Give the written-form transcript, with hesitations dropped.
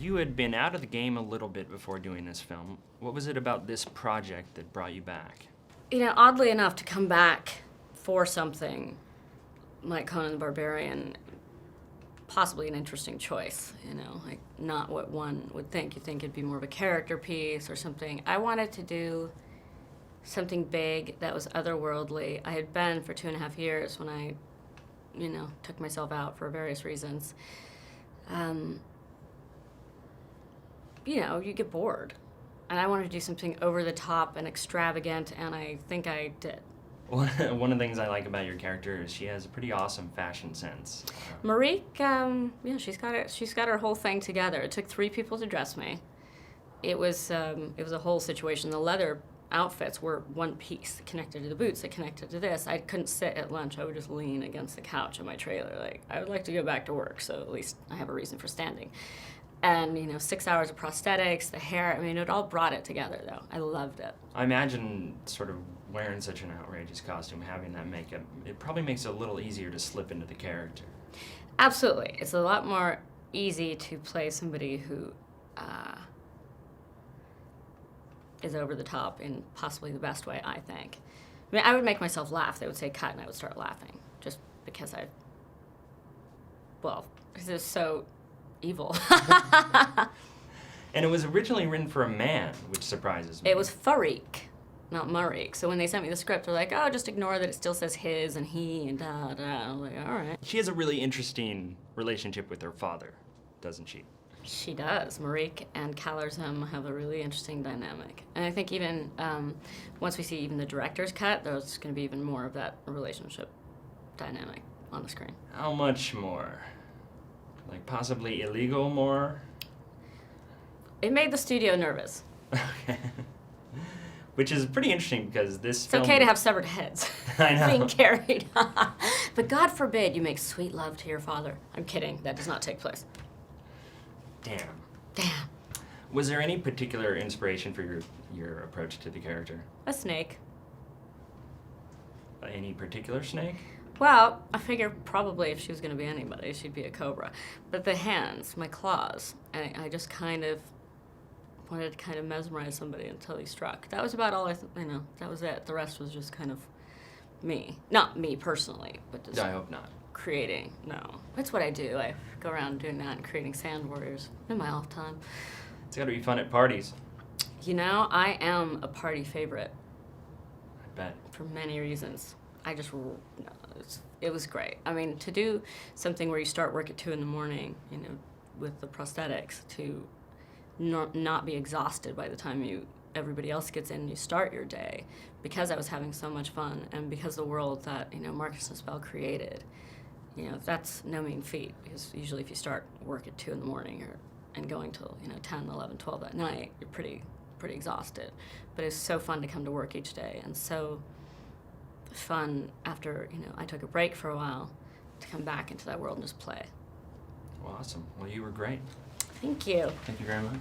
You had been out of the game a little bit before doing this film. What was it about this project that brought you back? You know, oddly enough, to come back for something like Conan the Barbarian, possibly an interesting choice, you know, like not what one would think. You think it'd be more of a character piece or something. I wanted to do something big that was otherworldly. I had been for 2.5 years when I, you know, took myself out for various reasons. You know, you get bored. And I wanted to do something over the top and extravagant, and I think I did. One of the things I like about your character is she has a pretty awesome fashion sense. Marique, yeah, she's got her whole thing together. It took 3 people to dress me. It was a whole situation. The leather outfits were one piece, connected to the boots, that connected to this. I couldn't sit at lunch. I would just lean against the couch in my trailer. Like, I would like to go back to work, so at least I have a reason for standing. And, you know, 6 hours of prosthetics, the hair, I mean, it all brought it together, though. I loved it. I imagine sort of wearing such an outrageous costume, having that makeup, it probably makes it a little easier to slip into the character. Absolutely. It's a lot more easy to play somebody who is over the top in possibly the best way, I think. I mean, I would make myself laugh. They would say cut, and I would start laughing, just because because it's so evil. And it was originally written for a man, which surprises me. It was Farik, not Marique. So when they sent me the script, they're like, oh, just ignore that it still says his and he and da-da. I was like, all right. She has a really interesting relationship with her father, doesn't she? She does. Marique and Calarzem have a really interesting dynamic. And I think even once we see even the director's cut, there's going to be even more of that relationship dynamic on the screen. How much more? Like possibly illegal more? It made the studio nervous. Okay. Which is pretty interesting because this It's film... okay to have severed heads I know. being carried. But God forbid you make sweet love to your father. I'm kidding. That does not take place. Damn. Damn. Was there any particular inspiration for your approach to the character? A snake. Any particular snake? Well, I figure probably if she was going to be anybody, she'd be a cobra. But the hands, my claws, I just kind of wanted to kind of mesmerize somebody until he struck. That was about all that was it. The rest was just kind of me. Not me personally, but just I hope not. creating. No. That's what I do. I go around doing that and creating sand warriors in my off time. It's gotta be fun at parties. You know, I am a party favorite. I bet. For many reasons. It was great. I mean, to do something where you start work at 2 in the morning, you know, with the prosthetics, to not be exhausted by the time everybody else gets in and you start your day, because I was having so much fun and because the world that, you know, Marcus and Spell created, you know, that's no mean feat, because usually if you start work at 2 in the morning and going till, you know, 10, 11, 12 at night, you're pretty exhausted. But it's so fun to come to work each day, and so fun after, you know, I took a break for a while to come back into that world and just play. Well, awesome. Well, you were great. Thank you. Thank you very much.